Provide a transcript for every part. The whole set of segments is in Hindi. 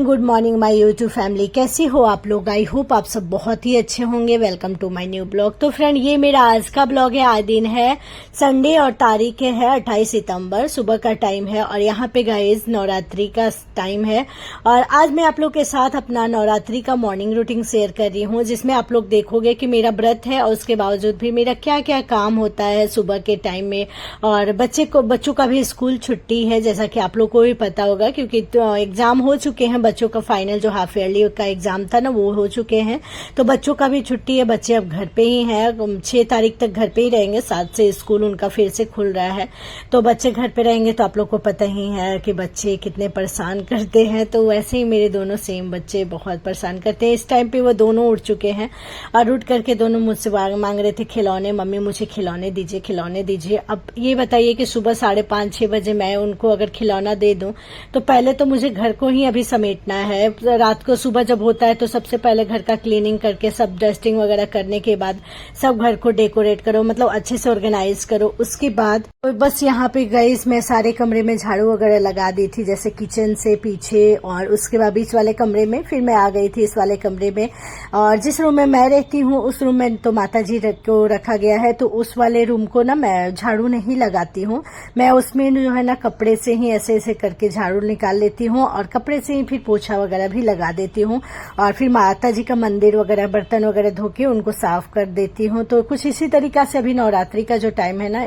And good morning my YouTube family. कैसी हो आप लोग? आई होप आप सब बहुत ही अच्छे होंगे। Welcome to my new blog. तो फ्रेंड, ये मेरा आज का ब्लॉग है। आज दिन है संडे और तारीख है 28 सितंबर। सुबह का टाइम है और यहाँ पे गाइस नवरात्रि का टाइम है। और आज मैं आप लोग के साथ अपना नवरात्रि का मॉर्निंग रूटीन शेयर कर रही हूँ, जिसमें आप लोग देखोगे कि मेरा व्रत है और उसके बावजूद भी मेरा क्या क्या काम होता है सुबह के टाइम में। और बच्चों का भी स्कूल छुट्टी है, जैसा कि आप लोग को भी पता होगा, क्योंकि एग्जाम हो चुके हैं बच्चों का। फाइनल जो हाफ ईयरली का एग्जाम था ना, वो हो चुके हैं। तो बच्चों का भी छुट्टी है। बच्चे अब घर पे ही हैं। 6 तारीख तक घर पे ही रहेंगे। 7 से स्कूल उनका फिर से खुल रहा है, तो बच्चे घर पे रहेंगे। तो आप लोग को पता ही है कि बच्चे कितने परेशान करते हैं। तो वैसे ही मेरे दोनों सेम बच्चे बहुत परेशान करते हैं। इस टाइम पे वो दोनों उठ चुके हैं और उठ करके दोनों मुझसे मांग रहे थे खिलौने। मम्मी मुझे खिलौने दीजिए, खिलौने दीजिए। अब ये बताइए कि सुबह 5:30-6 बजे मैं उनको अगर खिलौना दे दूं, तो पहले तो मुझे घर को ही अभी समेटना है। रात को सुबह जब होता है तो सबसे पहले घर का क्लीनिंग करके, सब डस्टिंग वगैरह करने के बाद सब घर को डेकोरेट करो, मतलब अच्छे से ऑर्गेनाइज करो। उसके बाद बस यहाँ पे गई मैं सारे कमरे में झाड़ू वगैरह लगा दी थी, जैसे किचन से पीछे, और उसके बाद बीच वाले कमरे में फिर मैं आ गई थी इस वाले कमरे में। और जिस रूम में मैं रहती हूँ उस रूम में तो माता जी को रखा गया है, तो उस वाले रूम को ना मैं झाड़ू नहीं लगाती हूँ। मैं उसमें जो है ना कपड़े से ही ऐसे ऐसे करके झाड़ू निकाल लेती हूँ और कपड़े से ही फिर पोछा वगैरह भी लगा देती हूँ। और फिर माता जी का मंदिर वगैरह, बर्तन वगैरह धो के उनको साफ कर देती हूँ। तो कुछ इसी तरीका से अभी नवरात्रि का जो टाइम है ना,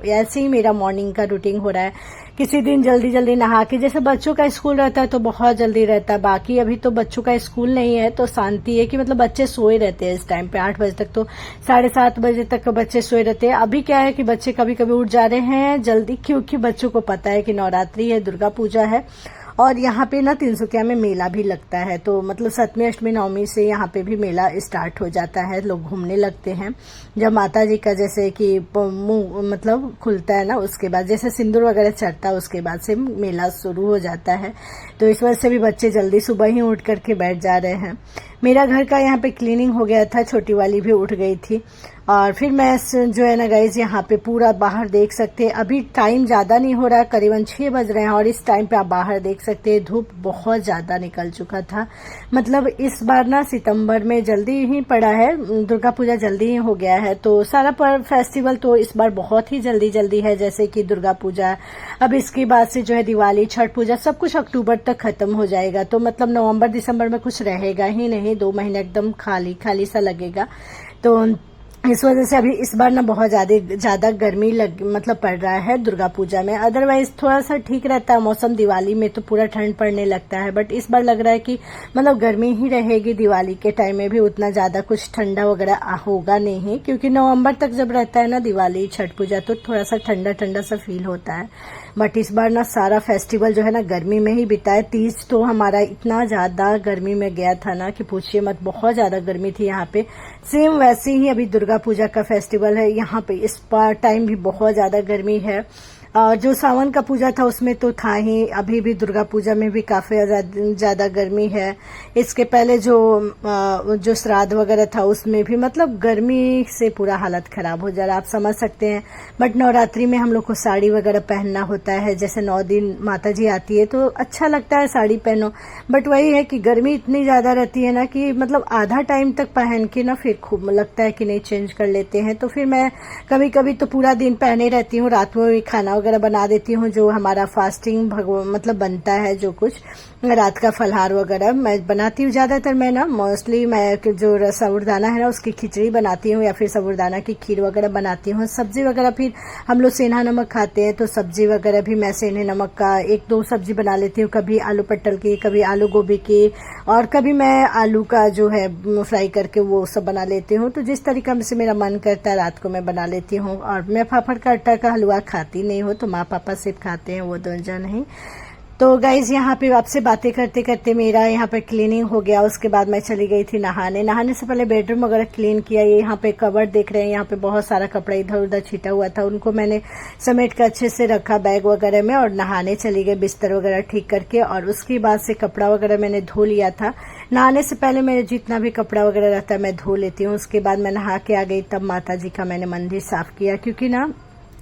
ऐसे ही मेरा मॉर्निंग का रूटीन हो रहा है। किसी दिन जल्दी जल्दी नहा के, जैसे बच्चों का स्कूल रहता है तो बहुत जल्दी रहता है। बाकी अभी तो बच्चों का स्कूल नहीं है तो शांति है कि मतलब बच्चे सोए रहते हैं इस टाइम पे 8 बजे तक, तो 7:30 बजे तक बच्चे सोए रहते हैं। अभी क्या है कि बच्चे कभी कभी उठ जा रहे हैं जल्दी, क्योंकि बच्चों को पता है कि नवरात्रि है, दुर्गा पूजा है। और यहाँ पे ना तिनसुकिया में मेला भी लगता है, तो मतलब 7वीं 8वीं 9वीं से यहाँ पे भी मेला स्टार्ट हो जाता है। लोग घूमने लगते हैं जब माता जी का जैसे कि मुंह मतलब खुलता है ना, उसके बाद जैसे सिंदूर वगैरह चढ़ता है उसके बाद से मेला शुरू हो जाता है। तो इस वजह से भी बच्चे जल्दी सुबह ही उठ करके बैठ जा रहे हैं। मेरा घर का यहाँ पे क्लीनिंग हो गया था, छोटी वाली भी उठ गई थी। और फिर मैं जो है ना गाइज यहाँ पे पूरा बाहर देख सकते हैं। अभी टाइम ज्यादा नहीं हो रहा, करीबन 6 बज रहे हैं और इस टाइम पे आप बाहर देख सकते हैं धूप बहुत ज्यादा निकल चुका था। मतलब इस बार ना सितंबर में जल्दी ही पड़ा है, दुर्गा पूजा जल्दी ही हो गया है। तो सारा फेस्टिवल तो इस बार बहुत ही जल्दी जल्दी है, जैसे कि दुर्गा पूजा, अब इसके बाद से जो है दिवाली, छठ पूजा, सब कुछ अक्टूबर तक खत्म हो जाएगा। तो मतलब नवंबर दिसंबर में कुछ रहेगा ही नहीं, 2 महीने एकदम खाली खाली सा लगेगा। तो इस वजह से अभी इस बार ना बहुत ज्यादा गर्मी मतलब पड़ रहा है दुर्गा पूजा में। अदरवाइज थोड़ा सा ठीक रहता है मौसम, दिवाली में तो पूरा ठंड पड़ने लगता है, बट इस बार लग रहा है कि मतलब गर्मी ही रहेगी। दिवाली के टाइम में भी उतना ज्यादा कुछ ठंडा वगैरह होगा नहीं, क्योंकि नवंबर तक जब रहता है ना दिवाली छठ पूजा, तो थोड़ा सा ठंडा ठंडा सा फील होता है। बट इस बार ना सारा फेस्टिवल जो है ना गर्मी में ही बिता है। 30 तो हमारा इतना ज्यादा गर्मी में गया था ना कि पूछिए मत, बहुत ज्यादा गर्मी थी यहाँ पे। सेम वैसे ही अभी दुर्गा पूजा का फेस्टिवल है यहाँ पे, इस बार टाइम भी बहुत ज्यादा गर्मी है। जो सावन का पूजा था उसमें तो था ही, अभी भी दुर्गा पूजा में भी काफी ज्यादा गर्मी है। इसके पहले जो श्राद्ध वगैरह था उसमें भी मतलब गर्मी से पूरा हालत खराब हो जा रहा है, आप समझ सकते हैं। बट नवरात्रि में हम लोग को साड़ी वगैरह पहनना होता है, जैसे 9 दिन माता जी आती है तो अच्छा लगता है साड़ी पहनो। बट वही है कि गर्मी इतनी ज्यादा रहती है ना कि मतलब आधा टाइम तक पहन के ना फिर खूब लगता है कि नहीं चेंज कर लेते हैं। तो फिर मैं कभी कभी तो पूरा दिन पहने रहती हूँ, रात में भी खाना वगैरह बना देती हूँ, जो हमारा फास्टिंग मतलब बनता है, जो कुछ रात का फलहार वगैरह मैं बनाती हूँ। ज्यादातर मैं ना मोस्टली मैं जो साबूदाना है ना उसकी खिचड़ी बनाती हूँ, या फिर साबूदाना की खीर वगैरह बनाती हूँ। सब्जी वगैरह फिर हम लोग सेंधा नमक खाते हैं, तो सब्जी वगैरह भी मैं सेंधे नमक का 1-2 सब्जी बना लेती हूँ। कभी आलू पट्टल की, कभी आलू गोभी की, और कभी मैं आलू का जो है फ्राई करके वो सब बना लेती हूँ। तो जिस तरीका से मेरा मन करता है रात को मैं बना लेती हूँ। और मैं फाफड़ का आटा का हलवा खाती नहीं हूँ, तो माँ पापा सिर्फ खाते हैं, वो दोनों नहीं। तो गाइज यहाँ पे आपसे बातें करते करते मेरा यहाँ पे क्लीनिंग हो गया। उसके बाद मैं चली गई थी नहाने से पहले बेडरूम वगैरह क्लीन किया। ये यहाँ पे कवर्ड देख रहे हैं, यहाँ पे बहुत सारा कपड़ा इधर उधर छिटा हुआ था, उनको मैंने समेट कर अच्छे से रखा बैग वगैरह में, और नहाने चली गई बिस्तर वगैरह ठीक करके। और उसके बाद से कपड़ा वगैरह मैंने धो लिया था। नहाने से पहले मेरे जितना भी कपड़ा वगैरह रहता है मैं धो लेती हूँ। उसके बाद मैं नहा के आ गई, तब माता जी का मैंने मंदिर साफ किया, क्योंकि ना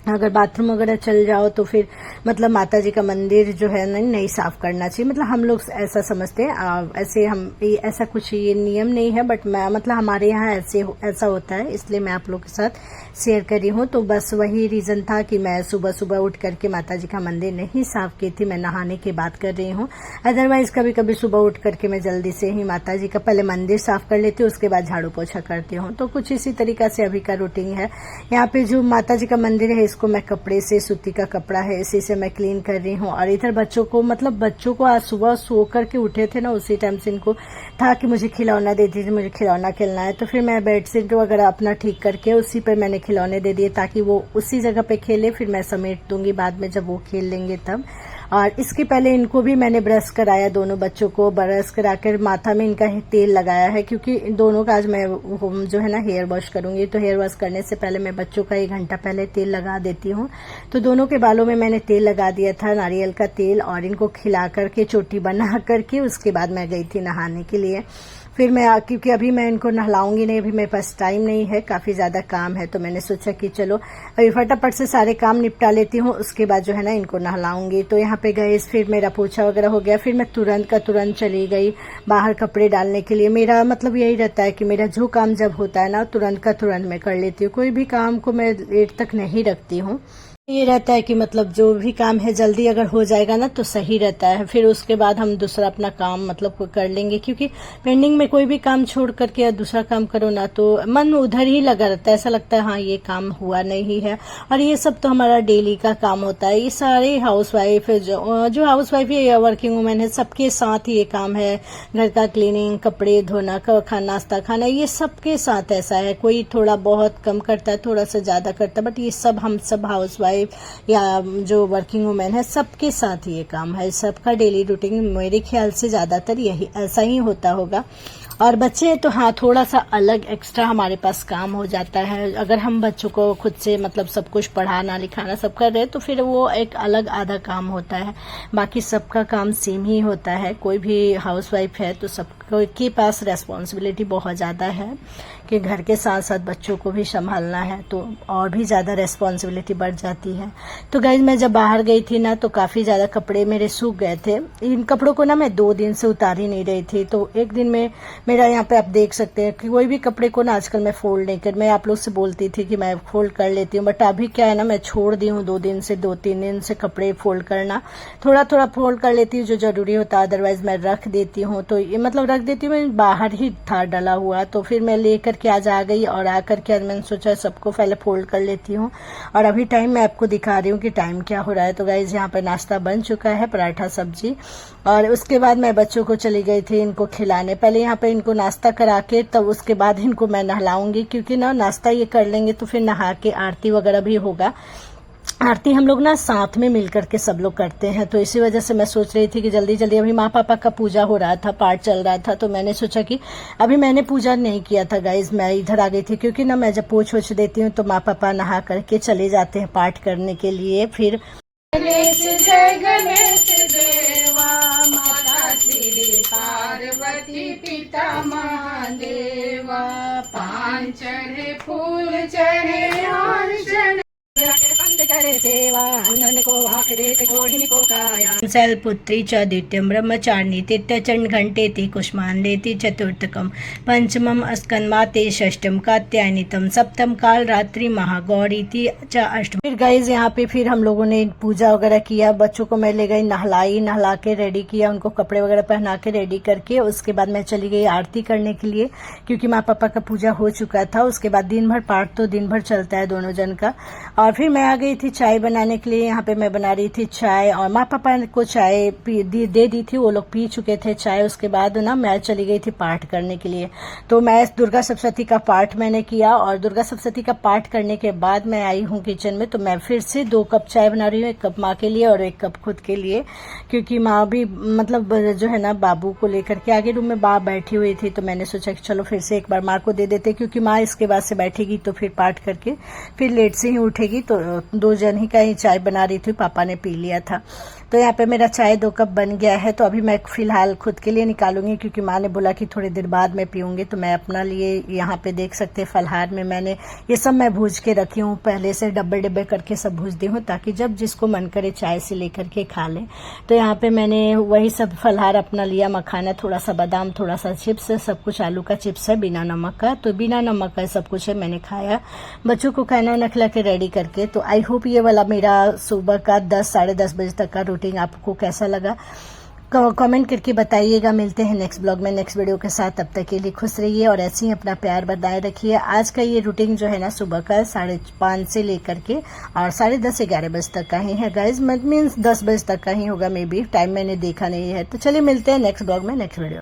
अगर बाथरूम वगैरह चल जाओ तो फिर मतलब माता जी का मंदिर जो है ना नहीं साफ करना चाहिए, मतलब हम लोग ऐसा समझते हैं। ऐसे हम ऐसा कुछ ये नियम नहीं है, बट मैं मतलब हमारे यहाँ ऐसा होता है, इसलिए मैं आप लोग के साथ शेयर करी हूँ। तो बस वही रीज़न था कि मैं सुबह सुबह उठ करके माता जी का मंदिर नहीं साफ की थी। मैं नहाने की बात कर रही हूँ। अदरवाइज कभी कभी सुबह उठ करके मैं जल्दी से ही माता जी का पहले मंदिर साफ कर लेती हूँ, उसके बाद झाड़ू पोछा करती हूँ। तो कुछ इसी तरीका से अभी का रूटीन है। यहाँ पे जो माता जी का मंदिर है, इसको मैं कपड़े से, सूती का कपड़ा है, इसी से मैं क्लीन कर रही हूँ। और इधर बच्चों को आज सुबह सो करके उठे थे ना, उसी टाइम से इनको था कि मुझे खिलौना दे दीजिए, मुझे खिलौना खेलना है। तो फिर मैं बेडशीट वगैरह अपना ठीक करके उसी पर मैंने खिलौने दे दिए ताकि वो उसी जगह पे खेले। फिर मैं समेट दूंगी बाद में जब वो खेल लेंगे तब। और इसके पहले इनको भी मैंने ब्रश कराया, दोनों बच्चों को ब्रश कराकर माथा में इनका तेल लगाया है, क्योंकि दोनों का आज मैं जो है ना हेयर वॉश करूंगी। तो हेयर वॉश करने से पहले मैं बच्चों का 1 घंटा पहले तेल लगा देती हूँ। तो दोनों के बालों में मैंने तेल लगा दिया था, नारियल का तेल, और इनको खिला करके चोटी बना करके उसके बाद मैं गई थी नहाने के लिए। फिर क्योंकि अभी मैं इनको नहलाऊंगी नहीं, अभी मेरे पास टाइम नहीं है, काफ़ी ज़्यादा काम है। तो मैंने सोचा कि चलो अभी फटाफट से सारे काम निपटा लेती हूँ, उसके बाद जो है ना इनको नहलाऊंगी। तो यहाँ पे गए, फिर मेरा पोछा वगैरह हो गया। फिर मैं तुरंत का तुरंत चली गई बाहर कपड़े डालने के लिए। मेरा मतलब यही रहता है कि मेरा जो काम जब होता है ना, तुरंत का तुरंत मैं कर लेती हूँ। कोई भी काम को मैं लेट तक नहीं रखती हूँ। ये रहता है कि मतलब जो भी काम है जल्दी अगर हो जाएगा ना तो सही रहता है। फिर उसके बाद हम दूसरा अपना काम मतलब कर लेंगे, क्योंकि पेंडिंग में कोई भी काम छोड़ करके दूसरा काम करो ना तो मन उधर ही लगा रहता है, ऐसा लगता है हाँ ये काम हुआ नहीं है। और ये सब तो हमारा डेली का काम होता है। ये सारे हाउसवाइफ जो हाउसवाइफ या वर्किंग वुमेन है, सबके साथ ये काम है। घर का क्लीनिंग, कपड़े धोना, खाना, नाश्ता खाना, ये सबके साथ ऐसा है। कोई थोड़ा बहुत कम करता है, थोड़ा सा ज्यादा करता है, बट ये सब हम सब हाउसवाइफ या जो वर्किंग वुमेन है सबके साथ ये काम है। सबका डेली रूटीन मेरे ख्याल से ज्यादातर यही ऐसा ही होता होगा। और बच्चे तो हाँ थोड़ा सा अलग एक्स्ट्रा हमारे पास काम हो जाता है। अगर हम बच्चों को खुद से मतलब सब कुछ पढ़ाना लिखाना सब कर रहे हैं तो फिर वो एक अलग आधा काम होता है, बाकी सबका काम सेम ही होता है। कोई भी हाउसवाइफ है तो सबके पास रेस्पॉन्सिबिलिटी बहुत ज़्यादा है कि घर के साथ साथ बच्चों को भी संभालना है, तो और भी ज़्यादा रेस्पॉन्सिबिलिटी बढ़ जाती है। तो गाइज मैं जब बाहर गई थी ना तो काफ़ी ज़्यादा कपड़े मेरे सूख गए थे। इन कपड़ों को ना मैं 2 दिन से उतार ही नहीं रही थी। तो एक दिन में मेरा यहाँ पे आप देख सकते हैं कि कोई भी कपड़े को ना आजकल मैं फोल्ड नहीं कर, मैं आप लोग से बोलती थी कि मैं फोल्ड कर लेती हूँ, बट अभी क्या है ना मैं छोड़ दी हूँ 2-3 दिन से कपड़े फोल्ड करना। थोड़ा थोड़ा फोल्ड कर लेती हूँ जो जरूरी होता है, अदरवाइज मैं रख देती हूँ। तो ये मतलब रख देती हूँ, मैं बाहर ही था डला हुआ। तो फिर मैं लेकर के आज आ गई और आकर के आज मैंने सोचा सबको पहले फोल्ड कर लेती हूँ। और अभी टाइम मैं आपको दिखा रही हूँ कि टाइम क्या हो रहा है। तो गाइज यहाँ पर नाश्ता बन चुका है, पराठा सब्जी। और उसके बाद मैं बच्चों को चली गई थी इनको खिलाने। पहले यहाँ पे इनको नाश्ता करा के तब उसके बाद इनको मैं नहलाऊंगी, क्योंकि ना नाश्ता ये कर लेंगे तो फिर नहा के आरती वगैरह भी होगा। आरती हम लोग ना साथ में मिलकर के सब लोग करते हैं, तो इसी वजह से मैं सोच रही थी कि जल्दी जल्दी, अभी माँ पापा का पूजा हो रहा था, पाठ चल रहा था। तो मैंने सोचा कि अभी मैंने पूजा नहीं किया था गाइज, मैं इधर आ गई थी, क्योंकि ना मैं जब पोछ देती हूँ तो माँ पापा नहा करके चले जाते हैं पाठ करने के लिए। फिर गणेश जय गणेश देवा, माता श्री पार्वती पिता महादेवा। पान चढ़े फूल चढ़े और करे सेवा, आंगन को आँख देते कोढ़ी को काया। शैलपुत्री च द्वितीयं ब्रह्मचारिणी तृतीयं घंटेति कुष्मांडेति चतुर्थकम पंचमम स्कंदमाते षष्ठम कात्यायनितम सप्तम काल रात्रि महागौरीति च अष्टम। फिर गाइस यहाँ पे फिर हम लोगों ने पूजा वगैरह किया। बच्चों को मैं ले गई नहला के रेडी किया, उनको कपड़े वगैरह पहना के रेडी करके उसके बाद मैं चली गई आरती करने के लिए, क्योंकि माँ पापा का पूजा हो चुका था। उसके बाद दिन भर पाठ तो दिन भर चलता है दोनों जन का। और फिर मैं आ गई थी चाय बनाने के लिए। यहाँ पे मैं बना रही थी चाय और माँ पापा को चाय दे दी थी, वो लोग पी चुके थे चाय। उसके बाद ना मैं चली गई थी पाठ करने के लिए। तो मैं दुर्गा सप्तशती का पाठ मैंने किया और दुर्गा सप्तशती का पाठ करने के बाद मैं आई हूँ किचन में। तो मैं फिर से 2 कप चाय बना रही हूँ, 1 कप माँ के लिए और 1 कप खुद के लिए, क्योंकि माँ भी मतलब जो है ना बाबू को लेकर के आगे रूम में माँ बैठी हुई थी। तो मैंने सोचा कि चलो फिर से एक बार माँ को दे देते, क्योंकि माँ इसके बाद से बैठेगी तो फिर पाठ करके फिर लेट से ही उठेगी। तो 2 जन ही का ही चाय बना रही थी, पापा ने पी लिया था। तो यहाँ पे मेरा चाय 2 कप बन गया है। तो अभी मैं फिलहाल खुद के लिए निकालूंगी, क्योंकि माँ ने बोला कि थोड़ी देर बाद मैं पीऊंगी। तो मैं अपना लिए यहाँ पे देख सकते हैं फलहार में मैंने ये सब मैं भूज के रखी हूँ, पहले से डब्बे करके सब भूज दी हूँ, ताकि जब जिसको मन करे चाय से लेकर के खा ले। तो यहाँ पे मैंने वही सब फलहार अपना लिया, मखाना, थोड़ा सा बादाम, थोड़ा सा चिप्स, सब कुछ आलू का चिप्स है बिना नमक का। तो बिना नमक का सब कुछ है, मैंने खाया, बच्चों को खाना वाना खिला के रेडी करके। तो आई होप ये वाला मेरा सुबह का 10 साढ़े 10 बजे तक का रूटीन आपको कैसा लगा, कमेंट करके बताइएगा। मिलते हैं नेक्स्ट ब्लॉग में नेक्स्ट वीडियो के साथ। तब तक के लिए खुश रहिए और ऐसे ही अपना प्यार बनाए रखिए। आज का ये रूटीन जो है ना, सुबह का 5:30 से लेकर के और 10:30 से 11 बजे तक का ही है गाइज, मीन्स 10 बजे तक का ही होगा, मे बी टाइम मैंने देखा नहीं है। तो चलिए मिलते हैं नेक्स्ट ब्लॉग में नेक्स्ट वीडियो।